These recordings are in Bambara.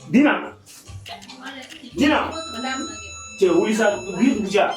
Dina. Cek Ulisa begitu bija.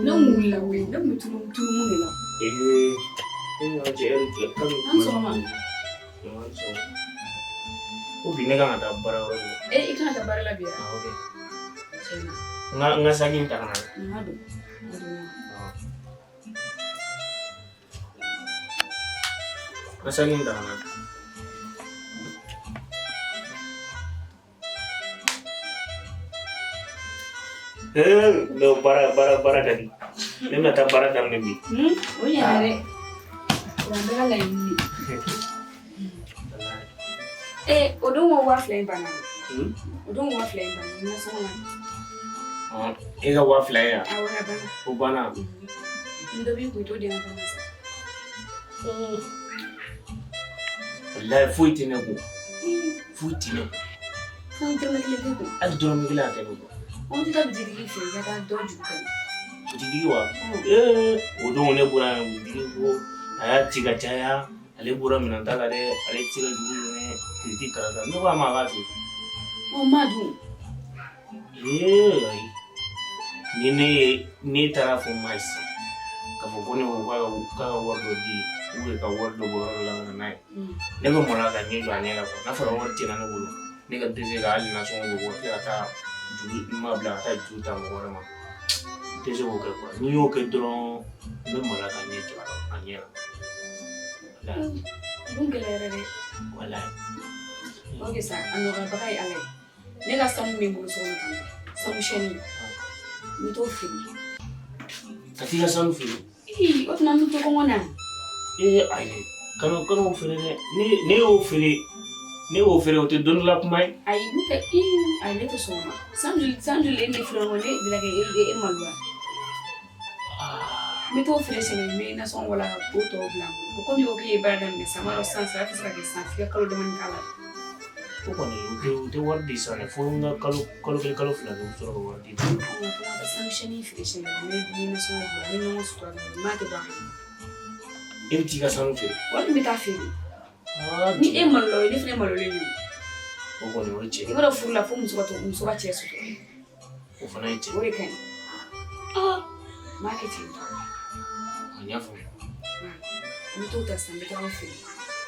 Nunggu lah, nunggu turun ni lah. Ini aja kan. Ansor mana? Ansor. Oh bini kan ada barang. Ikan ada barang lagi ya. Oke. Cina. Nggak saging tak kenal. Aduh. Nggak saging tak kenal. No bara tadi. Ini tak bara tam nabi. Oh ya deh. Yang lain ni. Odong mau wafle bana. Odong wafle bana. Mana semua. Ega wafle ya. Awak apa? Ubana. Indo bi kuito dia apa masa. Wallahi fuiti ne ko. Fuiti ne. Kau terus lagi tu. Al drum gila te ko. On tidak berdiri di sini, ada dua juga. Berdiri wa. Odong ne pura berdiri ko. Aya ciga caya. Ale pura minanta kare. Ale ciga dulu ne. Kritik kara. No wa ma tu. Oh madu. Ni tara fo mais. Ka fo bone ko ka wardo di. Uwe ka wardo bo la na. Ne ko mora ka ni ba ne la ko. Na fara warti na no bulu. Ne ka tese ga ali na so ngo ko ta du ma bla ta du ta mo wala ma. Tese ko ko. Ni yo ke dron me mora ka ni to anya. La. Bungelere de. Wala. Oke sa, anu ka pakai ale. Ne ka samu me bulu so na kan. Samu sheni. Mi to fili. Katika samu fili. Otna mu to ko ngona. Aye. Kano fili ne o fili. Ne o fili o te don la kumai. Ai muta ai le to so ma. Sanju le ne filo ngone dilage e malwa. Mi to fili sene me na son wala ko to blanc. Ko mi o ke ba dan me sama ro sans ra fisra ke sans fi kalo de man kala. Ko ni te wardi sane fo nga kalo fila do so ro wardi. Ko ta san sheni fi sene me ni na son wala me no so to ma ke ba. Enti ka sanu fili. Wala mi ta fili. Ni e malo ni fene malo le ni. Ko ni o che. Ibara furla fo muso ba cheso. O fana e che. Ore kan. Marketing. Anya fo. Mi to ta san mi ta fili.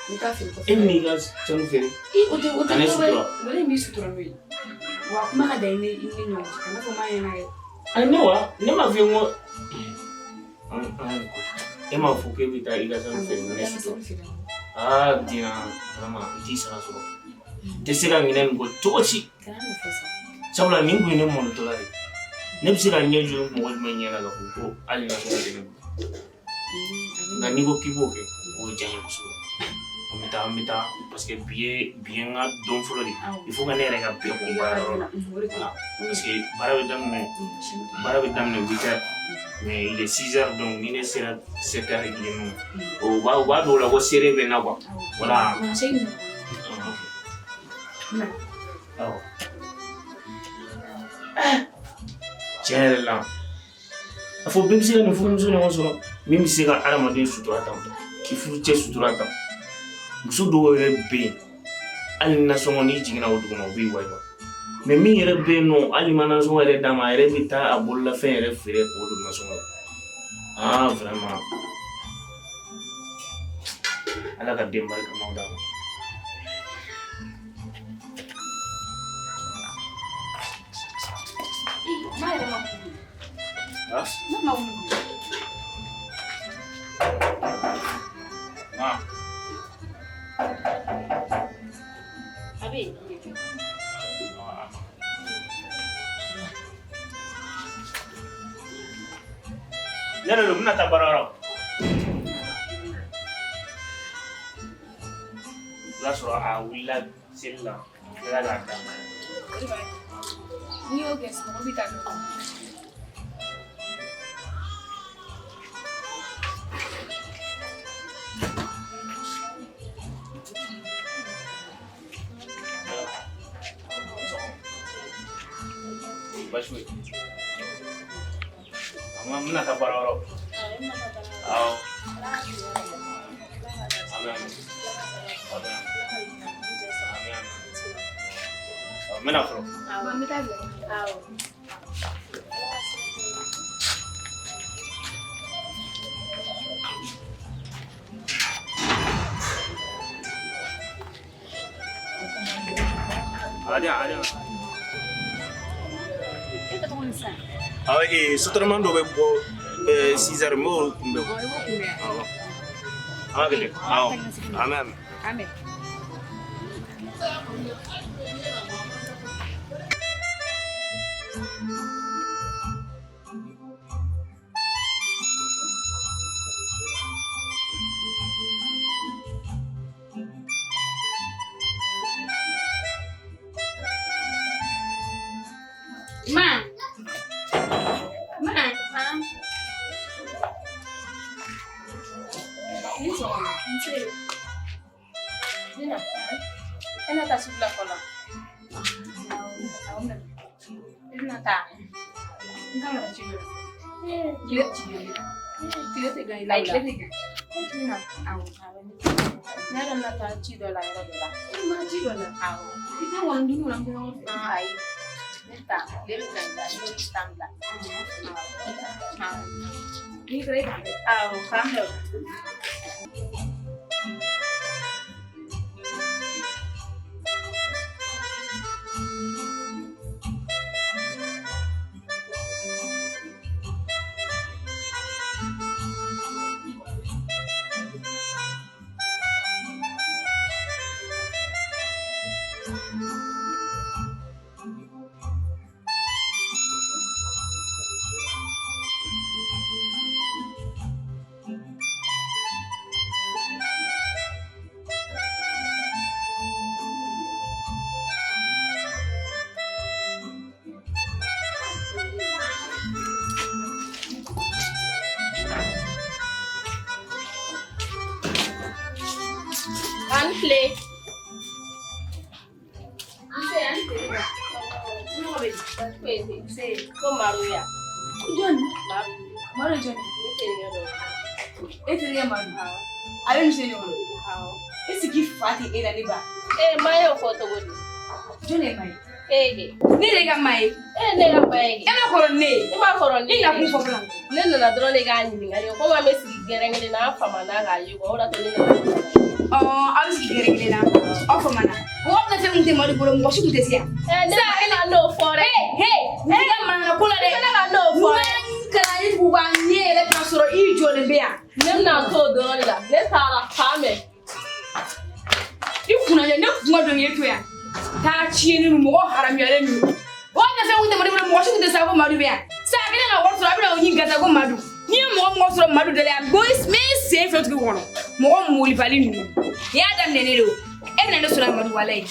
Mi ta fili ko. Eni ga sanu fili. O te wala mi sutura no yi. Wa kuma ka dai ni nyo. Kana fo ma yana ye. Ai no wa, ne ma fi mo. E ma fo ke bita iga sanu fili ne sutura. Dia nama di sana so. Desira nginen go tochi. Kana no fosa. Sabula ningu ine mo to lari. Ne bisira nyeju mo wal menya la ko ali na so de. Na nigo kiboke o janye ko so. Mita parce que bien nga don flori. Il faut nga ne rega pe ko bara. Parce que bara be damne 8h. Mais il est 6h donc ni ne sera 7h et demi. O wa do la go sere be na kwa. Voilà. Oh. Jella. Afo bimsi na fu mzo na so. Mimi sika ala madin sutura tam. Ki fu che sutura tam. Muso do be. Ali na so ngoni jingina o dugo no bi wa. Mais mi yɛrɛ bɛ yen hali mana sɔngɔ yɛrɛ d'a ma a yɛrɛ bɛ taa a bololafɛn yɛrɛ feere k'o don nasɔngɔ la. Vraiment. Ala ka den barikamaw d'a ma. Ma yɛrɛ ma kudu. Ma ma wuli. Abi. Nana lo muna ta barara. La so a willa silla. La ta. Ni o que es no vital. Bashwe. Ama muna ta barara. Ao. Ada. Setelah mando be bo 6 heures mo kumbe. Gede. Amen. Ena sebelah kolam. Ena tak. Enggak ada cium. Lihat cium. Lihat tiga ini. Lihat tiga. Ena, Nada nata cium lah ya dola. Mana cium lah? Kita orang dulu orang bilang ay. Neta, lihat kan, lihat tangga. Ini keren. Kamera. Play. Say, come Maria. John, Maru John. It's a man. I don't say no. How? It's a gift party in a liba. My photo would. John, my. Nigga, my. Nigga, my. And I for a name. If for a name, I'm for blank. Then I don't like anything. And you come and miss getting enough from another. You go to I was getting it off of mana. What the thing they might go wash with this year? I know for it. Hey, man, pull it. I know for it. Can I go one year? Let us or eat your beer. Never now told the other. Let's have a family. You couldn't know more than you to touch you more. I'm your enemy. What the thing with the money washing the South Maria? Second, I want to have you get a good madu. Near more most of Madu that I'm going to safe to one. More Mulipalinu. Yadam Nenero. And I know Suram Maduale.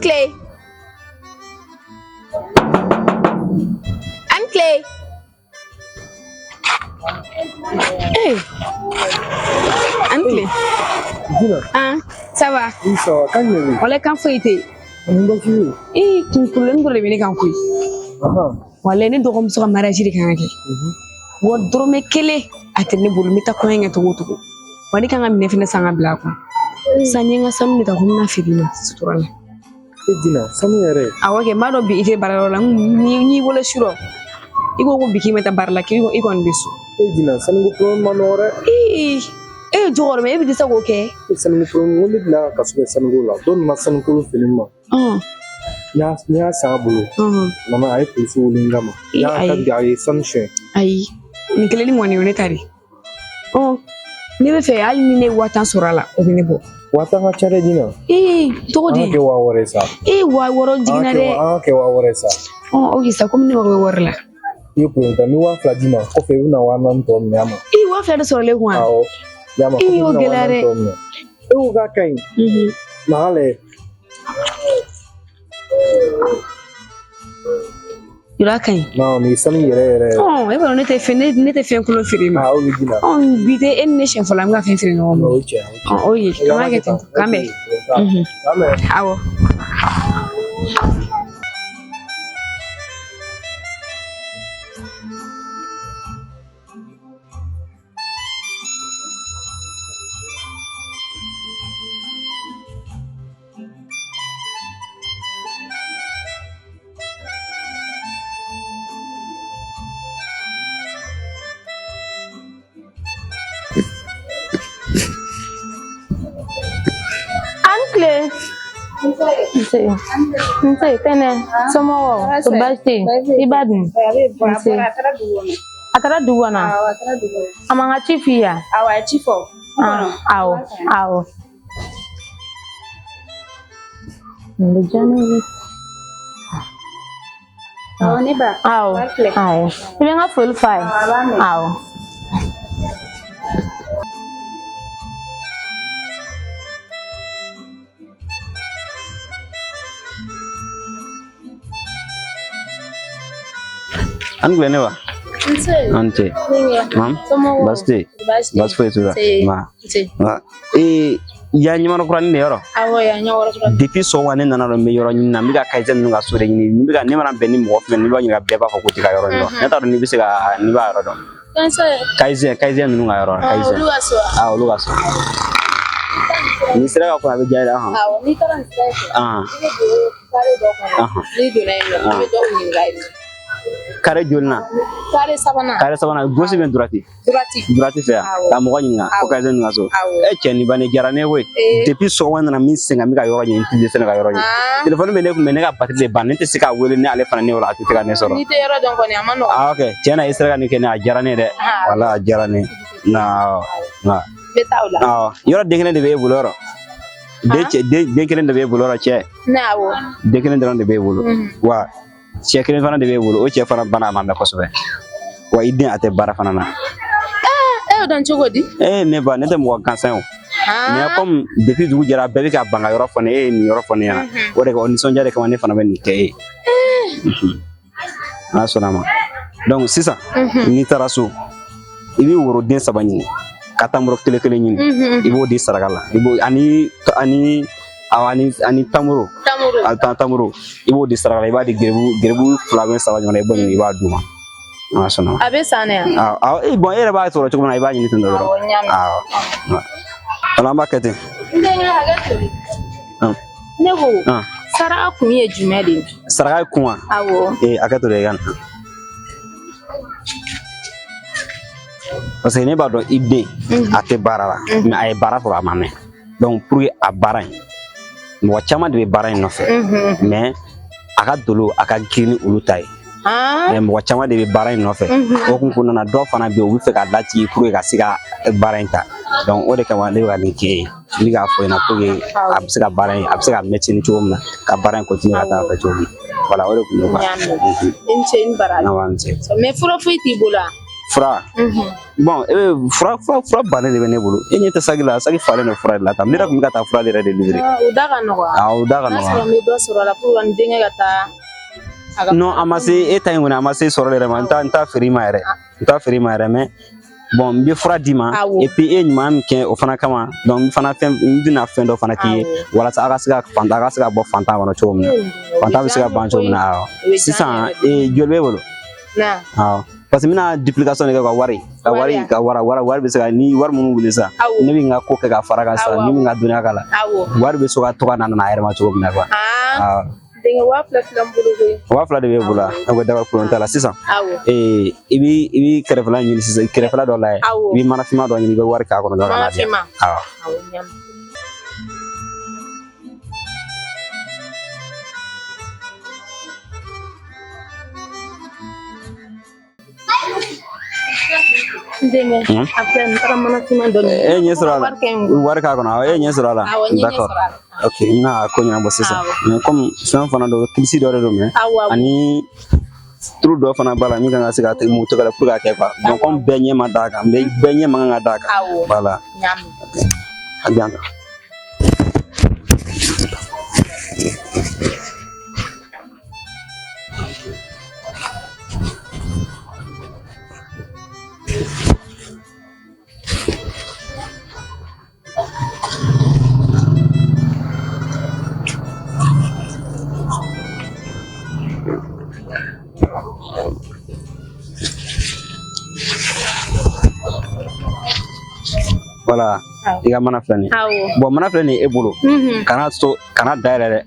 Clay. I'm Clay. Hey. I'm Clay. Ça va? Oui, ça va. Quand même. On est quand fouetté. On est fouetté. Eh, tu peux le venir quand fouetté. Wala ne dogom so mariage ri kan ake. Wo drome kele atene bulu mita ko nga to to. Wani kan am ne fina sanga bla ko. Sanyanga sanu ne ta humna fidina suturala. Edina, sanu yare. Awake mado bi ite barala ni wala shuro. Igo ko biki meta barla ki igo ndesu. Edina, sanu ko manore. Jogor me bi disa ko ke. Sanu ko ngoli bla kasu sanu la. Don ma sanu ko finima. Nya sa bulu. Mama ay pusu lingama. Ya ka gari sanche. Ai. Ni kele ni woni ne tari. Ni be fe al ni ne watan sorala o bi ne bo. Wata nga chare dina. Todi. Ke wa woresa. Wa woro digina de. Ke wa woresa. Okay, sa comme ni wa worla. Yo pronta mi wa fla dina. Ko fe una wa nan to mi ama. Wa fla de sorale ko an. Yama ko gelare o ga kai mahale yura kai no ni sani yere oh e baro ne te fen kulo firima o bigina oh bide en ne shen fola nga fen firima o oh ye kama ke ten kame awo Nse tene somo Basti ibadin atara duwana amanga chifia awa chifo awo ndijani niba awo ibenga full five awo Angle ne ba? Ante. Mam. Basti. Bas foi tuda. Ma. Ya nyima no kurani ne yoro. Awo ya nyawara kurani. Depuis so wane nana ro me yoro nyina mi ga kaizen nga sore nyini mi ga ne mara beni mo fen ni lo nyina beba ko kuti ga yoro ndo. Ne ta ni bisi ga ni ba yoro do. Kaizen nu nga yoro kaizen. Lugaso. Ni sira ga ko abi jaira ha. Awo ni taran sai. Ni do na yo. Ni do ni ga kare jolna kare sabana gosi ben durati fe ka mo nyinga ko ka zen ngaso cheni bane jarane we depuis so wana na min singa mi ga yoro nyi tinde sen ga yoro nyi telephone me ne ga batile ban te sika wele ne ale fana ne wala ati ga ne soro ni te yoro don ko ne amano okay chena isra ni kene jarane de wala jarane na betawla yoro degene de be buloro de kene de be buloro che nawo de kene de be buloro wa Chekene fana de be wolo o che fana bana manda ko sobe wa idin ate bara fana na don chogodi ne ba ne dem wa kansan mais comme depuis du jara bebe ka banga yoro fone ni yoro fone ya o de ko ni sonja de ko ne fana ben ni ke asonama donc c'est ça ni taraso ibi woro den sabani katamro kele ni ibo di saragala ibo ani tamuro ibo di saragala iba di gerbu flawen sabani na ibo ni iba duma asona abe sana bon era ba soro chukuna iba ni tindo alamba kete nego sara kunye jumede sara kunwa awo akato de gan parce que ne ba do idée ate barara mais ay bara pour amame donc pour a bara mo chama de bara no fait mais aka dolo aka gini ulutai mais mo chama de bara no fait o kun kun na do fana be o fe ka lati pour ka siga bara nta donc o de ka wale ga ni ke ni ga fo na pour absiga bara absiga mechi ni chomna ka bara continue ka ta fa chomna voilà o de kun ba enche bara na wanje so me furo fuiti bola Fra. Bon, fra bane de bene bulu. Enye te sagila, sagi fale no fra la tam. Nira kumika ta fra de livrer. Udaga no wa. Udaga no. Na me do soro la pour wan dinga gata. No, amase e tay ngona amase soro le man ta frima ere. Ta frima ere mais bon, bi fra dima et puis e nyma mi ke o fana kama. Donc mi fana fem dina fen do fana ki wala sa aga siga fanta aga siga bo fanta wono chomna. Fanta bi siga bancho na. Sisa e jolbe bolo. Na. Parce que mina duplication de ka wari be se ka ni wari munu wule sa ne bi nga ko ke ka fara ka sa ni nga dunya kala wari be so ka to ka na na ayre ma to bina kwa dinga wa fla mbulu wa fla de be bula ngo da ko ntala sisa ibi kerefla ni sisa kerefla do la ibi mana fima do ni be wari ka ko do na dia Deme après ramana sima doni warka ko na nyesra la d'accord OK na ko nya bo sisa comme sans fana do kilisi do me ani turu dɔ fana b'a la min kan ka se ka moto kala pour ka kɛ quoi donc comme bɛɛ ɲɛ ma d'a kan mais bɛɛ ɲɛ man kan ka d'a kan voilà a bien voilà i ka mana filɛ nin ye bon mana filɛ nin ye e bolo kana dayɛlɛ dɛ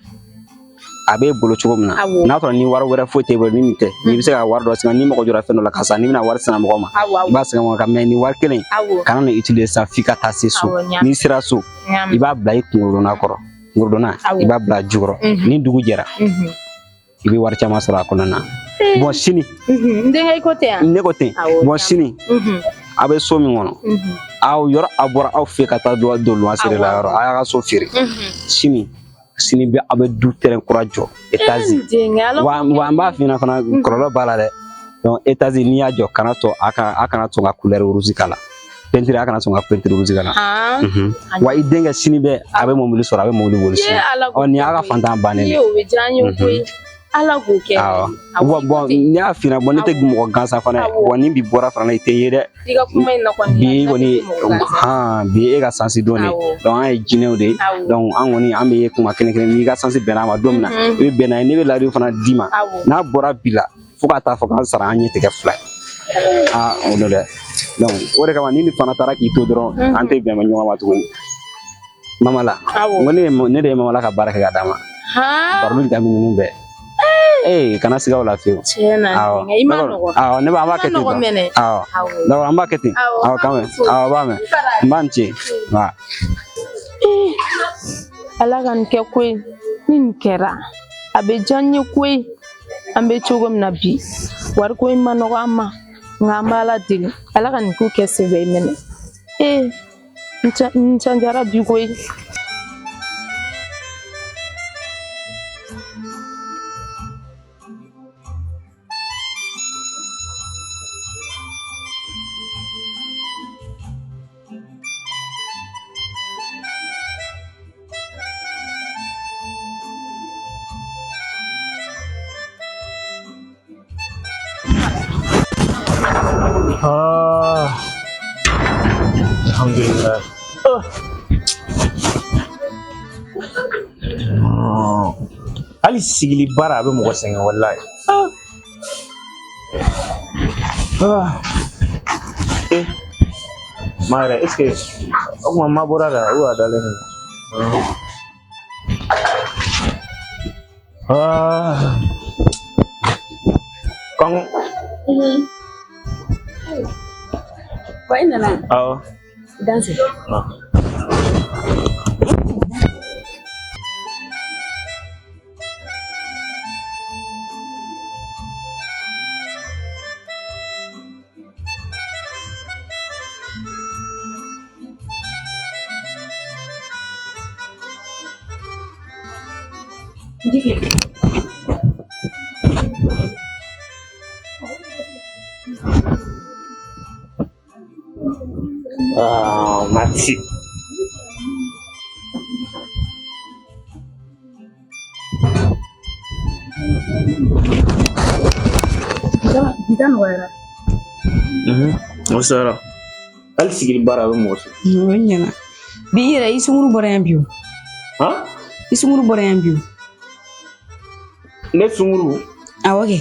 a b'e bolo cogo min na n'a sɔrɔ ni wari wɛrɛ foyi t'e bolo ni nin tɛ n'i bɛ se ka wari dɔ sɛgɛn ni mɔgɔ jɔra fɛn dɔ la karisa n'i bɛna wari sɛgɛn mɔgɔ ma i b'a sɛgɛn mɔgɔ kan mais nin wari kelen kana na utiliser sa f'i ka taa se so n'i sera so i b'a bila i kunkolodonna kɔrɔ kunkolodonna i b'a bila jukɔrɔ ni dugu jɛra i bɛ wari caman sɔrɔ a kɔnɔna na bon sini ne ko ten bon sini a bɛ so min kɔnɔ aw yɔrɔ a bɔra aw fɛ ka taa don luwanse de la yɔrɔ a y'a ka so feere sini bɛ aw bɛ du terrain kura jɔ etazi wa an b'a f'i ɲɛna fana kɔlɔlɔ b'a la dɛ donc etazi n'i y'a jɔ kana to a kana sɔn ka couleur rouge k'a la peinture a kana sɔn ka peinture rouge k'a la wa i denkɛ sini bɛɛ a bɛ mobili sɔrɔ a bɛ mobili boli sini nin y'a ka fantan bannen de ala k'o kɛ bon n'i y'a f'i ɲɛna bon ne tɛ mɔgɔ gansan fana ye bon ni bi bɔra fana i tɛ ye dɛ bi kɔni bi e ka sansi don de donc an ye jinɛw de donc an kɔni an bɛ ye kuma kelen kelen n'i ka sansi bɛnna ma don min na i bɛ bɛn n'a ye ne bɛ ladiyo fana d'i ma n'a bɔra bi la fo ka taa fɔ k'an sara an ɲɛ tigɛ fila ye o don dɛ donc o de kama ni nin fana taara k'i to dɔrɔn an tɛ bɛn ɲɔgɔn ma tuguni mamala n ko ne de ye mamala ka baara kɛ ka d'a ma baro bɛ daminɛ ninnu bɛɛ kana siga o la fiyewu ne b'a kɛ ten d'accord an b'a kɛ ten quand même b'a mɛn n b'a ni ce ala ka nin kɛ koyi ni nin kɛra a bɛ diya n ye koyi an bɛ cogo min na bi wari ko in ma nɔgɔ an ma nka an b'ala deli ala ka nin ko kɛ sen bɛ minɛ n canjara bi koyi Alhamdulillah. Hali sigili baara a bɛ mɔgɔ sɛgɛn wallahi. Ma yɛrɛ est ce que o kuma ma bɔra da ou a dalen don? Kɔngɔ. Ko i nana? Awɔ. Danse. Merci. Kita nɔgɔyara. O sara. Hali sigili baara a bɛ mɔgɔ sɛgɛn. O ɲɛna. Bi yɛrɛ i sunkuru bɔra yan bi o. I sunkuru bɔra yan bi o. Ne sunkuru. Awɔ kɛ.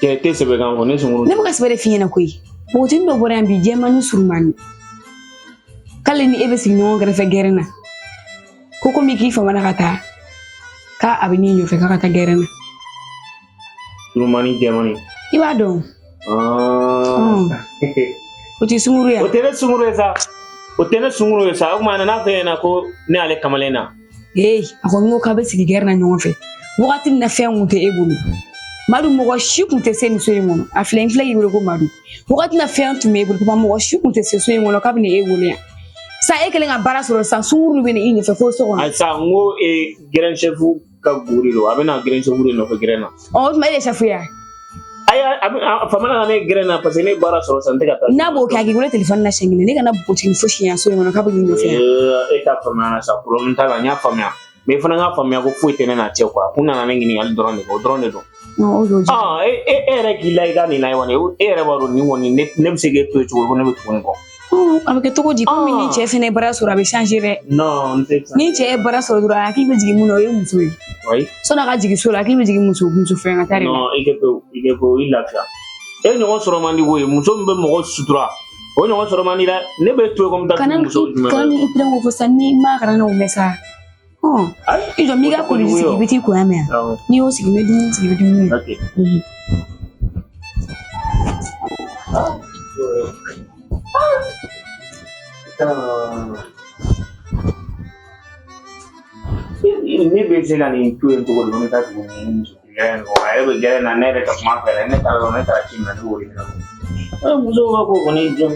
Cɛ tɛ sɛbɛn kan fɔ ne sunkuru. Ne bɛ ka sɛbɛn de f'i ɲɛna koyi. Npogotiginin dɔ bɔra yan bi jɛman ni surumani. K'ale ni e bɛ sigi ɲɔgɔn kɛrɛfɛ gɛrɛn na. Ko komi k'i famana ka taa k'a bɛ n'i nɔfɛ k'a ka taa gɛrɛn na. Surumani jɛmani. I b'a dɔn. O tɛ sunkuru ye. O tɛ ne sunkuru ye sa. O tɛ ne sunkuru ye sa. O kuma a nana fɛ ɲɛna ko ne y'ale kamalen na. A ko n ko k'a bɛ sigi gɛrɛn na ɲɔgɔn fɛ. Wagati min na fɛn kun tɛ e bolo. Madu mɔgɔ si kun tɛ se nin so in kɔnɔ. A filɛ n filɛ k'i wele ko Madu. Wagati na fɛn tun bɛ e bolo papa mɔgɔ si kun tɛ se so in kɔnɔ k'a bɛ na e wele yan. Sa e kɛlen ka baara sɔrɔ sisan sunkuru bɛ na i nɔfɛ fo so kɔnɔ. Sa n ko gɛrɛn chef ka guri lo abena giren so guri no ko girena o ma ile safiya aya famana ne girena parce que ne bara soro sante ka na bo ka gi gure telephone na shengile ne kana butin fushi ya so no ka bugi no fiya e ta famana sa pro ntala nya famia me fana nga famia ko fuite ne na che kwa kuna na ngini al drone do no o yo era gila igani na yone era baro ni woni ne bsege to to woni be to ko avec to ko di ko ni che fene bara sura be changer non ni che bara sura dura ki be jigi muno yo muso oui so na ga jigi sura ki be jigi muso fe ngatari non ike ko ila fa e nyo soro mandi wo muso mbe mo sutura o nyo soro mandi la ne be to ko mta muso kan ipre wo fo sanni ma kana no mesa ijo miga ko ni sigi biti ko amea ni o sigi medu okay ini biasa ni tu yang tu kalau kita tu ni sekian kau ada berjalan nane dekat mak ada nane kalau nane tak cima tu boleh. Musuh aku ni jom.